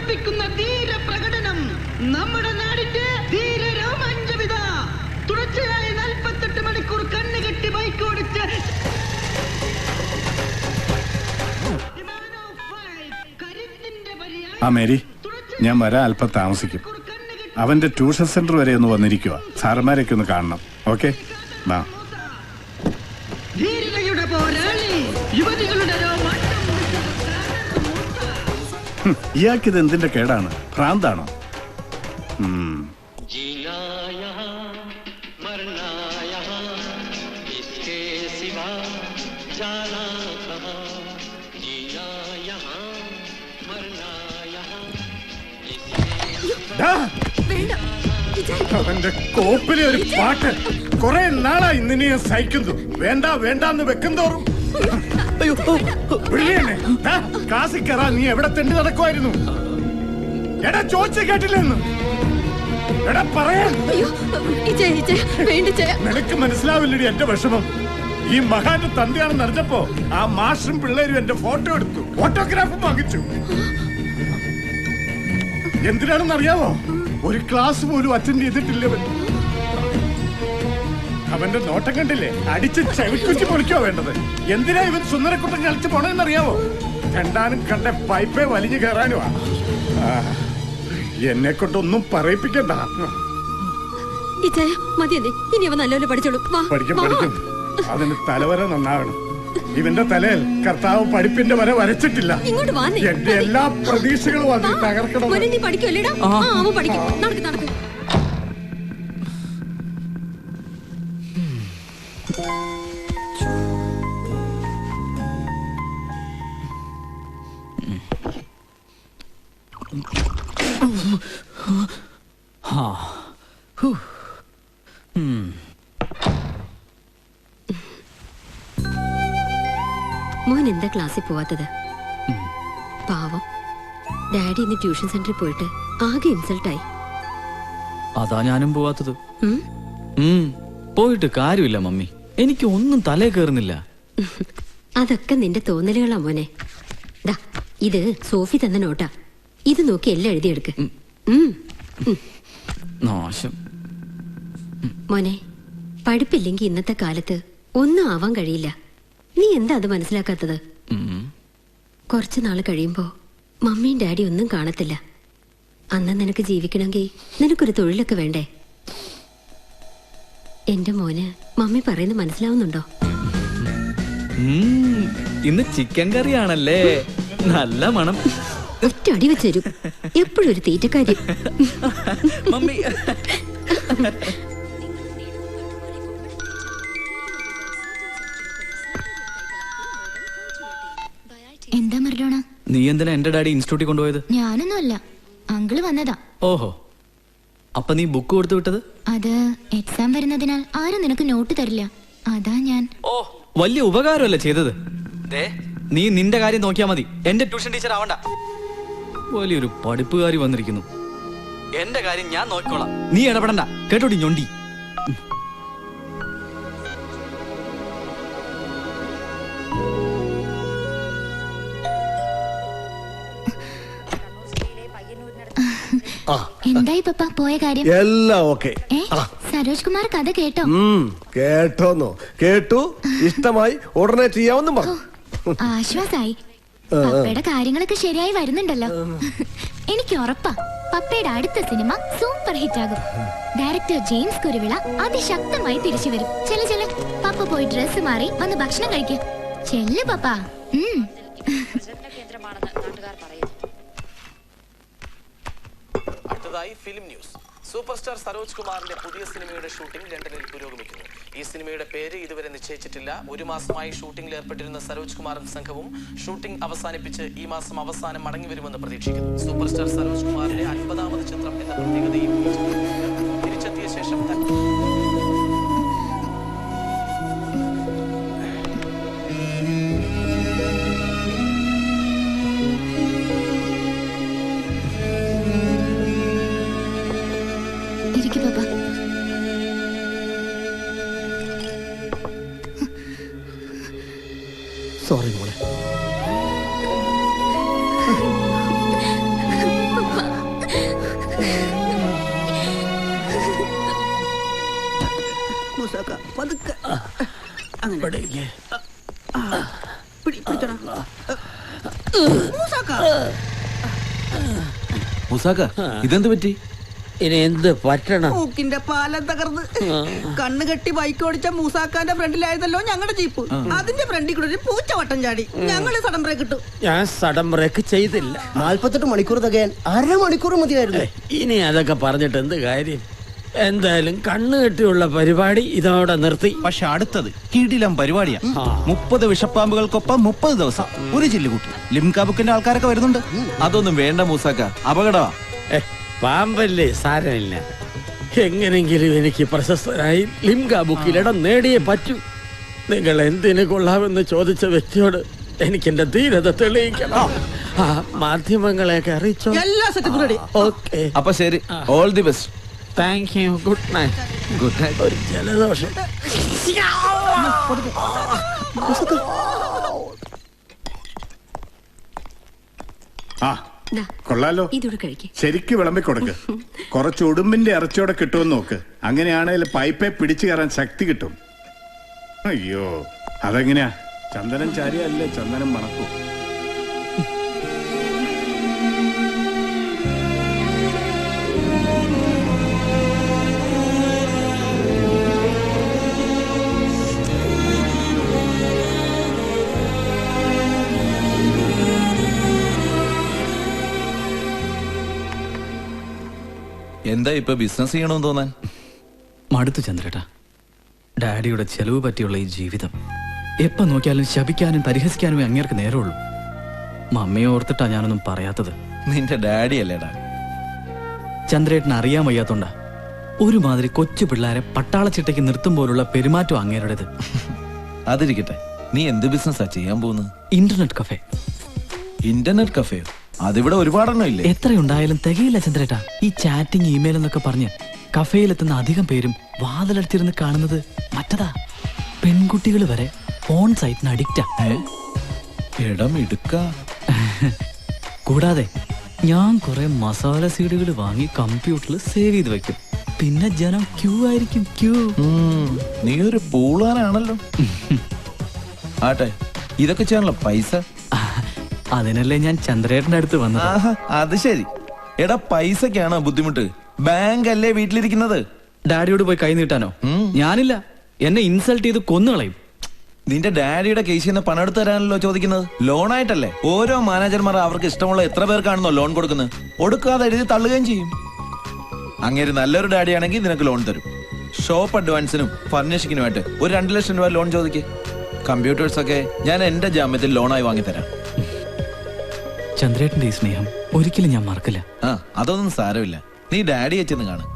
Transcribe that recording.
കൊതിപ്പിക്കുന്ന ധീര പ്രകടനം, നമ്മുടെ നാടിന്റെ ധീര രോമാഞ്ചവിത. തുടർച്ചയായി 48 മണിക്കൂർ കണ്ണുകെട്ടി ബൈക്ക് ഓടിച്ച് ആ മേരി, ഞാൻ വരാൻ അല്പം താമസിക്കും. അവന്റെ ട്യൂഷൻ സെന്റർ വരെ ഒന്ന് വന്നിരിക്കുക. സാറന്മാരൊക്കെ ഒന്ന് കാണണം. ഓക്കെ, വാ. ധീരതയുടെ പോരാളി, യുവതികളുടെ ഇയാൾക്കിത് എന്തിന്റെ കേടാണ്? ഭ്രാന്താണോ? അവന്റെ കോപ്പിലെ ഒരു പാട്ട് കുറെ നാളായി നിന്നെ സഹിക്കുന്നു. വേണ്ട വേണ്ടാന്ന് വെക്കുന്തോറും ക്ലാസ്സിൽ കയറാൻ നീ എവിടെ തെണ്ടി നടക്കുമായിരുന്നു? എടാ ചോദിച്ച കേട്ടില്ലെന്ന് എടാ പറയാൻ. നിനക്ക് മനസ്സിലാവില്ലടി എന്റെ വിഷമം. ഈ മഹാന്റെ തന്തയാണെന്ന് അറിഞ്ഞപ്പോ ആ മാഷും പിള്ളേരും എന്റെ ഫോട്ടോ എടുത്തു, ഫോട്ടോഗ്രാഫും വാങ്ങിച്ചു. എന്തിനാണെന്ന് അറിയാവോ? ഒരു ക്ലാസ് പോലും അറ്റൻഡ് ചെയ്തിട്ടില്ലവൻ. അവന്റെ നോട്ടം കണ്ടില്ലേ? അടിച്ച് ചവിക്കുറ്റി പൊളിക്കോ വേണ്ടത്? എന്തിനാ ഇവൻ സുന്ദരക്കുട്ടൻ കളിച്ച് പോണെന്നറിയാവോ? കണ്ടാനും കണ്ട പൈപ്പേ വലിഞ്ഞു കയറാനുവാ. എന്നെ കൊണ്ടൊന്നും പറയിപ്പിക്കണ്ട. പഠിക്കും പഠിക്കും. അതിന് തലവര നന്നാകണം. ഇവന്റെ തലയിൽ കർത്താവ് പഠിപ്പിന്റെ വര വരച്ചിട്ടില്ല. എന്റെ എല്ലാ പ്രതീക്ഷകളും അതിൽ തകർക്കണം. മോൻ എന്താ ക്ലാസ്സിൽ പോവാത്തത്? പാവം, ഡാഡി ഇന്ന് ട്യൂഷൻ സെന്ററിൽ പോയിട്ട് ആകെ ഇൻസൾട്ടായി. അതാ ഞാനും പോവാത്തത്. പോയിട്ട് കാര്യമില്ല മമ്മി, എനിക്ക് ഒന്നും തലേ കയറുന്നില്ല. അതൊക്കെ നിന്റെ തോന്നലുകളാ മോനെ. ദാ ഇത് സോഫി തന്ന നോട്ടാ, ഇത് നോക്കി എല്ലാം എഴുതിയെടുക്ക്. നാശം. മോനെ, പഠിപ്പില്ലെങ്കിൽ ഇന്നത്തെ കാലത്ത് ഒന്നും ആവാൻ കഴിയില്ല. നീ എന്താ അത് മനസ്സിലാക്കാത്തത്? കുറച്ചു നാള് കഴിയുമ്പോ മമ്മിയും ഡാഡി ഒന്നും കാണത്തില്ല. അന്ന് നിനക്ക് ജീവിക്കണമെങ്കിൽ നിനക്കൊരു തൊഴിലൊക്കെ വേണ്ടേ? എന്റെ മോന് മമ്മി പറയുന്നത് മനസ്സിലാവുന്നുണ്ടോ? ഇന്ന് ചിക്കൻ കറിയാണല്ലേ? നല്ല മണം. ഒറ്റ അടി വെച്ചരും. എപ്പോഴും ഒരു തീറ്റക്കാര്യം. മമ്മി എന്താ മറിയോണ? നീ എന്തിനാ എന്റെ ഡാഡി ഇൻസ്റ്റിറ്റ്യൂട്ടിൽ കൊണ്ടുപോയത്? ഞാനൊന്നുമല്ല, അങ്കിള് വന്നതാ. ഓഹോ, അപ്പൊ നീ ബുക്ക് കൊടുത്തു വിട്ടത്? അത് എക്സാം വരുന്നതിനാൽ ആരും നിനക്ക് നോട്ട് തരില്ല, അതാ ഞാൻ. ഓ, വലിയ ഉപകാരമല്ലേ ചെയ്തത്. നീ നിന്റെ കാര്യം നോക്കിയാ മതി, എന്റെ ട്യൂഷൻ ടീച്ചർ ആവണ്ട. വലിയൊരു പഠിപ്പുകാരി വന്നിരിക്കുന്നു. എന്റെ കാര്യം ഞാൻ നോക്കിക്കോളാം, നീ ഇടപെടണ്ട. കേട്ടോടി ഞൊണ്ടി. എന്തായി പപ്പ പോയ കാര്യം? എല്ലാം ഓക്കെ. സരോജ് കുമാർ കഥ കേട്ടോ? കേട്ടോന്നോ? കേട്ടു, ഇഷ്ടമായി, ഉടനെ ചെയ്യാമെന്നും പറഞ്ഞു. ആശ്വാസായി. പപ്പയുടെ കാര്യങ്ങളൊക്കെ ശരിയായി വരുന്നുണ്ടല്ലോ. എനിക്ക് ഉറപ്പാ പപ്പയുടെ അടുത്ത സിനിമ സൂപ്പർ ഹിറ്റ് ആകും. ഡയറക്ടർ ജെയിംസ് കുരുവിള അതിശക്തമായി തിരിച്ചു വരും. ചെല്ല പപ്പ പോയി ഡ്രസ് മാറി വന്ന് ഭക്ഷണം കഴിക്കുക. ചെല്ല് പപ്പ. അടുത്തതായി film news. Super star Saroj കുമാറിന്റെ പുതിയ സിനിമയുടെ ഷൂട്ടിംഗ് ലണ്ടനിൽ പുരോഗമിക്കുന്നു. ഈ സിനിമയുടെ പേര് ഇതുവരെ നിശ്ചയിച്ചിട്ടില്ല. ഒരു മാസമായി ഷൂട്ടിംഗിൽ ഏർപ്പെട്ടിരുന്ന സരോജ് കുമാറും സംഘവും ഷൂട്ടിംഗ് അവസാനിപ്പിച്ച് ഈ മാസം അവസാനം മടങ്ങി വരുമെന്ന് പ്രതീക്ഷിക്കുന്നു. സൂപ്പർ സ്റ്റാർ സരോജ് കുമാറിന്റെ 50ാമത് ചിത്രം എന്ന പ്രത്യേകതയും തിരിച്ചെത്തിയ ശേഷം സോറി മോളെ. ഇവിടേക്ക്. മുസാക്ക ഇതെന്ത് പറ്റി? ഇനി എന്ത് പറ്റണം? മൂക്കിന്റെ പാലം തകർന്ന് കണ്ണ് കെട്ടി ബൈക്ക് ഓടിച്ച മൂസാക്കാന്റെ ഫ്രണ്ടിലായിരുന്നല്ലോ ഞങ്ങളുടെ ജീപ്പ്. അതിന്റെ ഫ്രണ്ടിൽ കൂടെ ഒരു പൂച്ച വട്ടം ചാടി. ഞങ്ങള് സഡൻ ബ്രേക്ക് ഇട്ടു. ഞാൻ സഡൻ ബ്രേക്ക് ചെയ്തില്ല. 48 മണിക്കൂർ തികയാൻ അരമണിക്കൂർ മതിയായിരുന്നു. ഇനി അതൊക്കെ പറഞ്ഞിട്ട് എന്ത് കാര്യം? എന്തായാലും കണ്ണ് കെട്ടിയുള്ള പരിപാടി ഇതോടെ നിർത്തി. പക്ഷെ അടുത്തത് കിടിലം പരിപാടിയാ. 30 വിഷപ്പാമ്പുകൾക്കൊപ്പം 30 ദിവസം ഒരു ചില്ലുകൂട്ടി. ലിംക ബുക്കിന്റെ ആൾക്കാരൊക്കെ വരുന്നുണ്ട്. അതൊന്നും വേണ്ട മൂസാക്ക, അപകടമാ. പാമ്പല്ലേ, സാരമില്ല. എങ്ങനെങ്കിലും എനിക്ക് പ്രശസ്തനായി ലിംക ബുക്കിൽ ഇടം നേടിയേ പറ്റൂ. നിങ്ങൾ എന്തിനു കൊള്ളാമെന്ന് ചോദിച്ച വ്യക്തിയോട് എനിക്ക് എന്റെ ധീരത തെളിയിക്കണം. മാധ്യമങ്ങളെയൊക്കെ അറിയിച്ചോ? എല്ലാ സെറ്റും റെഡി. ഓക്കെ, അപ്പൊ ശരി, all the best. Thank you. Good night. Good night. ഒരു ജലദോഷം. ആ കൊള്ളാലോ. ഇതോടെ കഴിക്കും. ശരിക്ക് വിളമ്പി കൊടുക്ക്. കുറച്ച് ഉടുമ്പിന്റെ ഇറച്ചിയോടെ കിട്ടുമെന്ന് നോക്ക്. അങ്ങനെയാണെങ്കിൽ പൈപ്പെ പിടിച്ചു കയറാൻ ശക്തി കിട്ടും. അയ്യോ, അതെങ്ങനെയാ? ചന്ദനം ചാരിയല്ലേ ചന്ദനം മണക്കൂ. എന്താ ഇപ്പൊ ബിസിനസ് ചെയ്യണമെന്ന് തോന്നാൻ? മടുത്തു ചന്ദ്രേട്ടാ. ഡാഡിയുടെ ചെലവ് പറ്റിയുള്ള ഈ ജീവിതം എപ്പോ നോക്കിയാലും ശപിക്കാനും പരിഹസിക്കാനുമേ അങ്ങേർക്ക് നേരമുള്ളൂ. മമ്മിയെ ഓർത്തിട്ടാ ഞാനൊന്നും പറയാത്തത്. നിന്റെ ഡാഡി അല്ലേടാ. ചന്ദ്രേട്ടന് അറിയാൻ വയ്യാത്തോണ്ടാ ഒരുമാതിരി കൊച്ചു പിള്ളേരെ പട്ടാളച്ചിട്ടയ്ക്ക് നിർത്തും പോലുള്ള പെരുമാറ്റം അങ്ങേരുടേത്. അതിരിക്കട്ടെ, നീ എന്ത് ബിസിനസ്സാ ചെയ്യാൻ പോകുന്നത്? Internet cafe. Internet cafe? അതിവിടെ ഒരുപാടെണ്ണം ഇല്ലേ? എത്രയുണ്ടായാലും തികയില്ല ചന്ദ്രേട്ടാ. ഈ ചാറ്റിംഗ്, ഇമെയിൽ എന്നൊക്കെ പറഞ്ഞ് കഫേയിലെത്തുന്ന അധികം പേരും വാതിലടുത്തിരുന്ന് കാണുന്നത് മറ്റതാ. പെൺകുട്ടികൾ വരെ ഫോൺ സൈറ്റിന് അഡിക്റ്റാ. ഇടം എടുക്ക. കൂടാതെ ഞാൻ കുറെ മസാല സീഡുകൾ വാങ്ങി കമ്പ്യൂട്ടറിൽ സേവ് ചെയ്ത് വെക്കും. പിന്നെ ജനം ക്യൂ ആയിരിക്കും, ക്യൂ. നീ ഒരു പൂളാനാണല്ലോ. ആട്ടെ, ഇതൊക്കെ ചെയ്യാനുള്ള പൈസ? അതിനല്ലേ ഞാൻ ചന്ദ്രേട്ടന്റെ അടുത്ത് വന്നത്. അത് ശരി. എടാ, പൈസക്കാണോ ബുദ്ധിമുട്ട്? ബാങ്ക് അല്ലേ വീട്ടിലിരിക്കുന്നത്. ഡാഡിയോട് പോയി കൈ നീട്ടാനോ? ഞാനില്ല. എന്നെ ഇൻസൾട്ട് ചെയ്ത് കൊന്നുകളയും. നിന്റെ ഡാഡിയുടെ കേസിൽ നിന്ന് പണം എടുത്ത് തരാനല്ലോ ചോദിക്കുന്നത്. ലോണായിട്ടല്ലേ? ഓരോ മാനേജർമാർ അവർക്ക് ഇഷ്ടമുള്ള എത്ര പേർക്കാണെന്നോ ലോൺ കൊടുക്കുന്നത്. കൊടുക്കാതെ എഴുതി തള്ളുകയും ചെയ്യും. അങ്ങേര് നല്ലൊരു ഡാഡി ആണെങ്കിൽ നിനക്ക് ലോൺ തരും. ഷോപ്പ് അഡ്വാൻസിനും ഫർണിഷിങ്ങിനുമായിട്ട് ഒരു 2 ലക്ഷം രൂപ ലോൺ ചോദിക്കേ. കമ്പ്യൂട്ടേഴ്സ് ഒക്കെ ഞാൻ എന്റെ ജാമ്യത്തിൽ ലോണായി വാങ്ങിത്തരാം. ചന്ദ്രേട്ടന്റെ ഈ സ്നേഹം ഒരിക്കലും ഞാൻ മറക്കില്ല. അതൊന്നും സാരമില്ല. നീ ഡാഡിയെ ചെന്ന് കാണും.